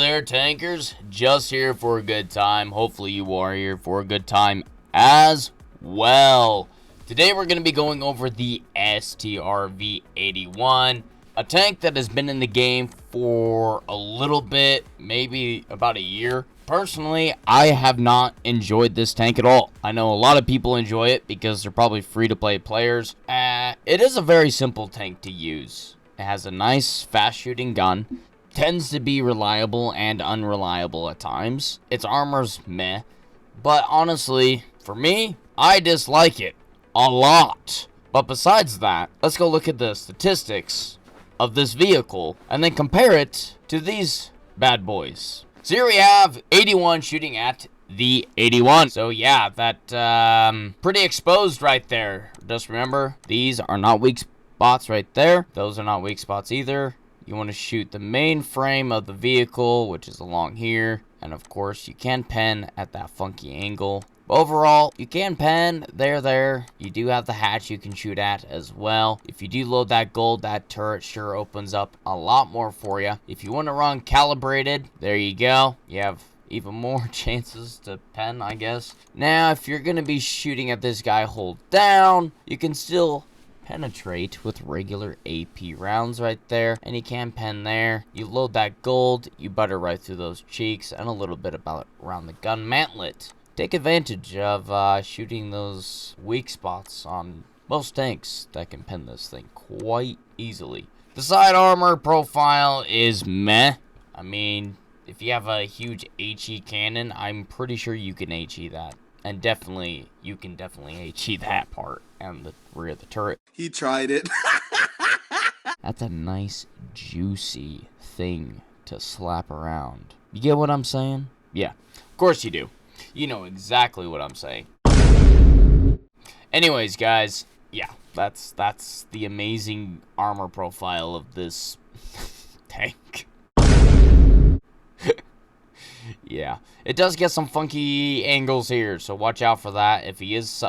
there, tankers. Just here for a good time. Hopefully you are here for a good time as well. Today we're going to be going over the STRV 81, a tank that has been in the game for a little bit, maybe about a year. Personally, I have not enjoyed this tank at all. I know a lot of people enjoy it because they're probably free-to-play players. It is a very simple tank to use. It has a nice, fast-shooting gun. Tends to be reliable and unreliable at times. Its armor's meh. But honestly, for me, I dislike it a lot. But besides that, let's go look at the statistics of this vehicle and then compare it to these bad boys. So here we have 81 shooting at the 81. So yeah, that pretty exposed right there. Just remember, these are not weak spots right there. Those are not weak spots either. You want to shoot the main frame of the vehicle, which is along here. And of course, you can pen at that funky angle. Overall, you can pen there. You do have the hatch you can shoot at as well. If you do load that gold, that turret sure opens up a lot more for you. If you want to run calibrated, there you go. You have even more chances to pen, I guess. Now, if you're going to be shooting at this guy, hold down. You can still penetrate with regular AP rounds right there, and you can pen there. You load that gold, you butter right through those cheeks, and a little bit about around the gun mantlet. Take advantage of shooting those weak spots on most tanks that can pen this thing quite easily. The side armor profile is meh. I mean, if you have a huge HE cannon, I'm pretty sure you can HE that. And you can definitely HE that part and the rear of the turret. He tried it. That's a nice, juicy thing to slap around. You get what I'm saying? Yeah, of course you do. You know exactly what I'm saying. Anyways, guys, yeah, that's the amazing armor profile of this tank. Yeah, it does get some funky angles here, so watch out for that. If he is...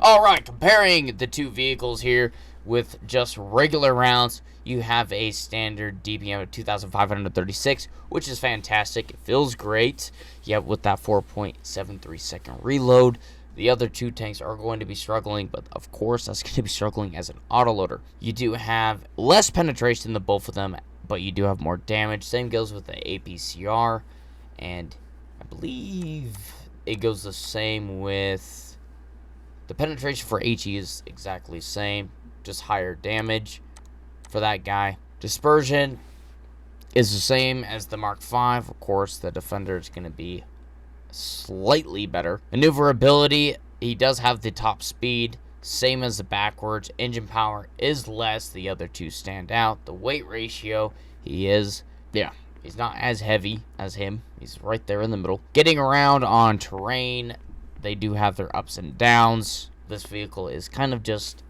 Alright, comparing the two vehicles here with just regular rounds, you have a standard DPM of 2,536, which is fantastic. It feels great. Yeah, with that 4.73 second reload. The other two tanks are going to be struggling, but of course that's going to be struggling as an autoloader. You do have less penetration than both of them, but you do have more damage. Same goes with the APCR, and I believe it goes the same with the penetration for HE is exactly the same, just higher damage for that guy. Dispersion is the same as the Mark V. Of course, the Defender is going to be slightly better. Maneuverability, he does have the top speed, same as the backwards. Engine power is less. The other two stand out. The weight ratio, he's not as heavy as him. He's right there in the middle. Getting around on terrain, they do have their ups and downs. This vehicle is kind of just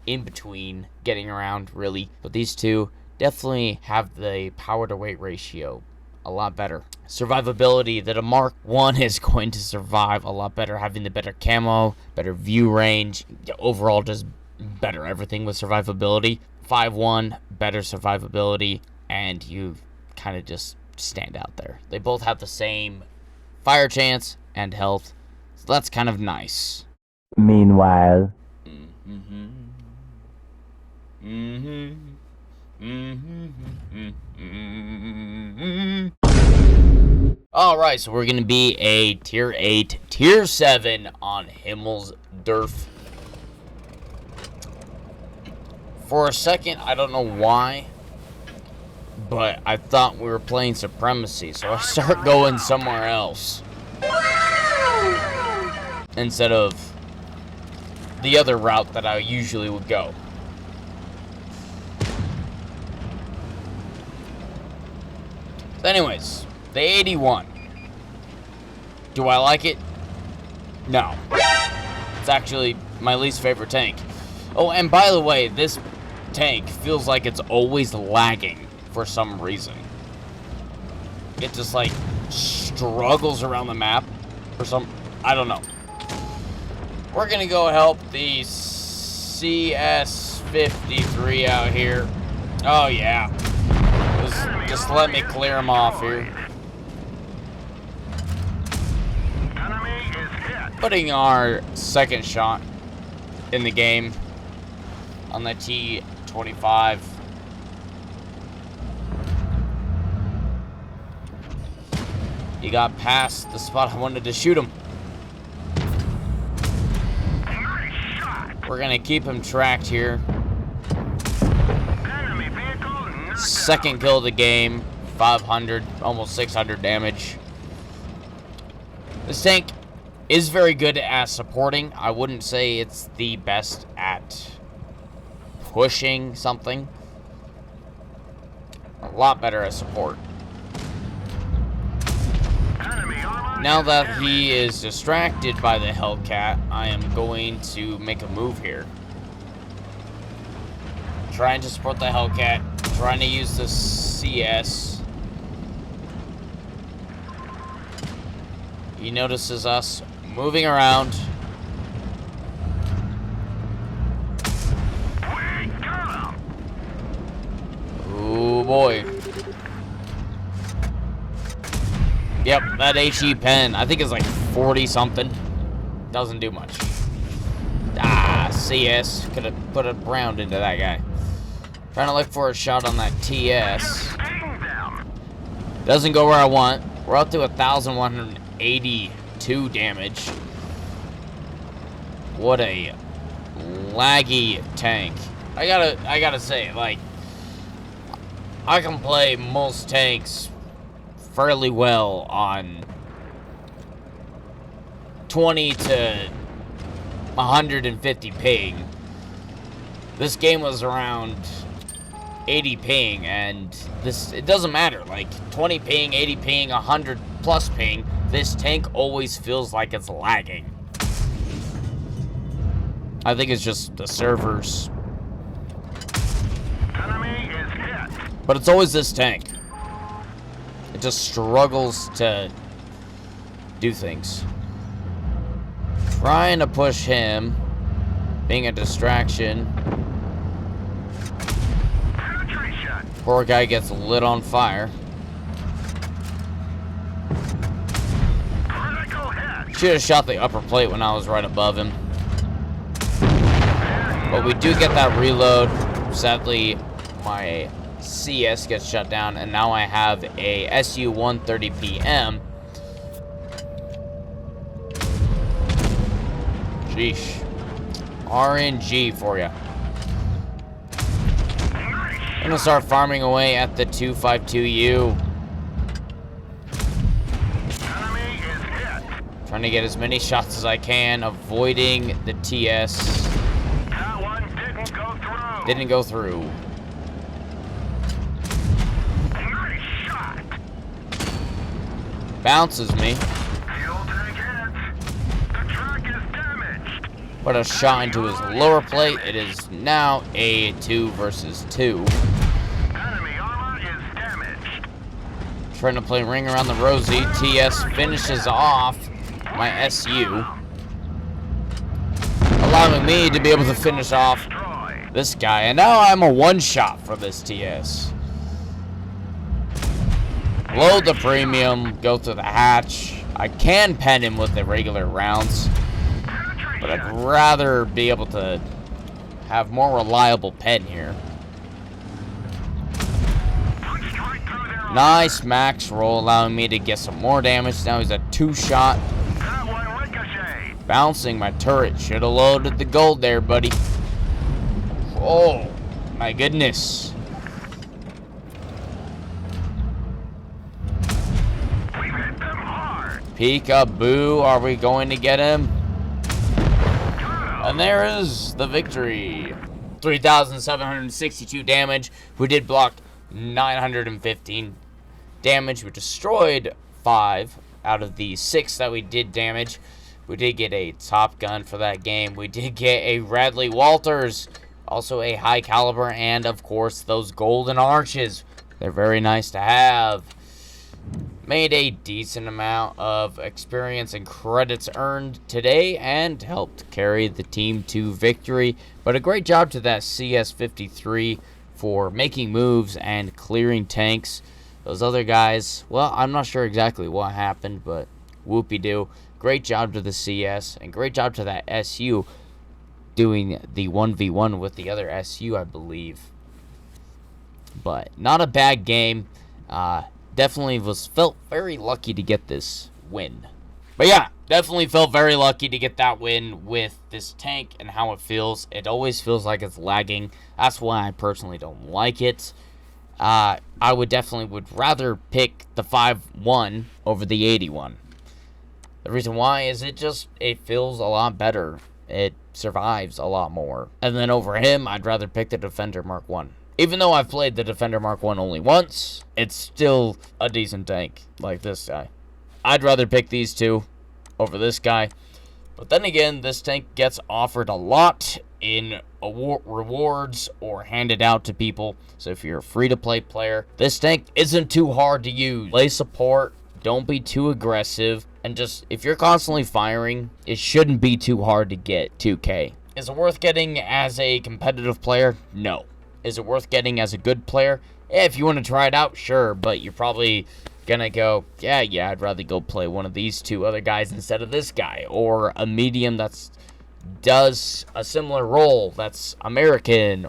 in between getting around, really. But these two definitely have the power to weight ratio a lot better. Survivability, that a Mark 1 is going to survive a lot better, having the better camo, better view range, overall just better everything with survivability. 5.1, better survivability, and you kind of just stand out there. They both have the same fire chance and health, so that's kind of nice. Meanwhile, Alright, so we're going to be a Tier 8, Tier 7 on Himmelsdorf. For a second, I don't know why, but I thought we were playing Supremacy, so I start going somewhere else. Instead of the other route that I usually would go. So anyways, the 81. Do I like it? No. It's actually my least favorite tank. Oh, and by the way, this tank feels like it's always lagging for some reason. It just like struggles around the map for some, I don't know. We're gonna go help the CS-53 out here. Oh, yeah. Just let me clear him off here. Putting our second shot in the game on the T-25. He got past the spot I wanted to shoot him. We're gonna keep him tracked here. Second kill of the game, 500, almost 600 damage. This tank is very good at supporting. I wouldn't say it's the best at pushing something. A lot better at support. Now that he is distracted by the Hellcat, I am going to make a move here. Trying to support the Hellcat, trying to use the CS. He notices us moving around. Oh boy. Yep, that HE pen, I think it's like 40 something. Doesn't do much. Ah, CS. Could have put a round into that guy. Trying to look for a shot on that TS. Doesn't go where I want. We're up to 1,182 damage. What a laggy tank. I gotta say, like, I can play most tanks fairly well on 20 to 150 ping. This game was around 80 ping, and it doesn't matter. Like 20 ping, 80 ping, 100 plus ping, this tank always feels like it's lagging. I think it's just the servers. Enemy is hit. But it's always this tank. It just struggles to do things. Trying to push him, being a distraction. Poor guy gets lit on fire. Should have shot the upper plate when I was right above him. But we do get that reload. Sadly, my CS gets shut down, and now I have a SU-130PM. Sheesh. RNG for ya. I'm gonna start farming away at the 252U. Trying to get as many shots as I can, avoiding the TS. That one didn't go through. Nice shot. Bounces me. Put a shot into his lower plate. It is now a 2 versus 2. Enemy armor is damaged. Trying to play ring around the rosy. TS finishes off my SU, allowing me to be able to finish off this guy. And now I'm a one-shot for this TS. Load the premium, go through the hatch. I can pen him with the regular rounds, but I'd rather be able to have more reliable pen here. Nice max roll, allowing me to get some more damage. Now he's a 2-shot. Bouncing my turret. Should have loaded the gold there, buddy. Oh, my goodness. Peekaboo, are we going to get him? And there is the victory. 3,762 damage. We did block 915 damage. We destroyed 5 out of the 6 that we did damage. We did get a Top Gun for that game. We did get a Radley Walters, also a high caliber, and of course those golden arches. They're very nice to have. Made a decent amount of experience and credits earned today and helped carry the team to victory. But a great job to that CS-53 for making moves and clearing tanks. Those other guys, well, I'm not sure exactly what happened, but whoopie-doo. Great job to the CS, and great job to that SU doing the 1v1 with the other SU, I believe. But not a bad game. Definitely felt very lucky to get this win. But yeah, definitely felt very lucky to get that win with this tank and how it feels. It always feels like it's lagging. That's why I personally don't like it. I would rather pick the 5-1 over the 81. The reason why is it feels a lot better. It survives a lot more. And then over him, I'd rather pick the Defender Mark 1. Even though I've played the Defender Mark 1 only once, it's still a decent tank like this guy. I'd rather pick these two over this guy. But then again, this tank gets offered a lot in rewards or handed out to people. So if you're a free-to-play player, this tank isn't too hard to use. Play support, don't be too aggressive, and just, if you're constantly firing, it shouldn't be too hard to get 2K. Is it worth getting as a competitive player? No. Is it worth getting as a good player? Yeah, if you want to try it out, sure, but you're probably gonna go, yeah, I'd rather go play one of these two other guys instead of this guy, or a medium that's does a similar role that's American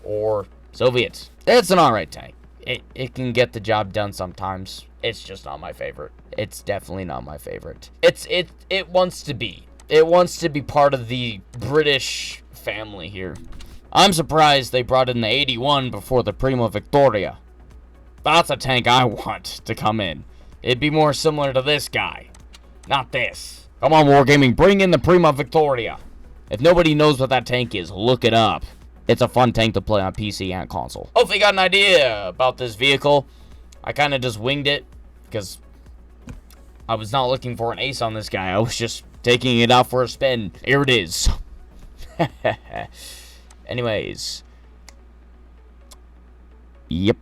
or Soviet. It's an alright tank. It can get the job done sometimes. It's just not my favorite. It's definitely not my favorite. It wants to be. It wants to be part of the British family here. I'm surprised they brought in the 81 before the Prima Victoria. That's a tank I want to come in. It'd be more similar to this guy. Not this. Come on, Wargaming, bring in the Prima Victoria. If nobody knows what that tank is, look it up. It's a fun tank to play on PC and console. Hopefully you got an idea about this vehicle. I kind of just winged it because I was not looking for an ace on this guy. I was just taking it out for a spin. Here it is. Anyways. Yep.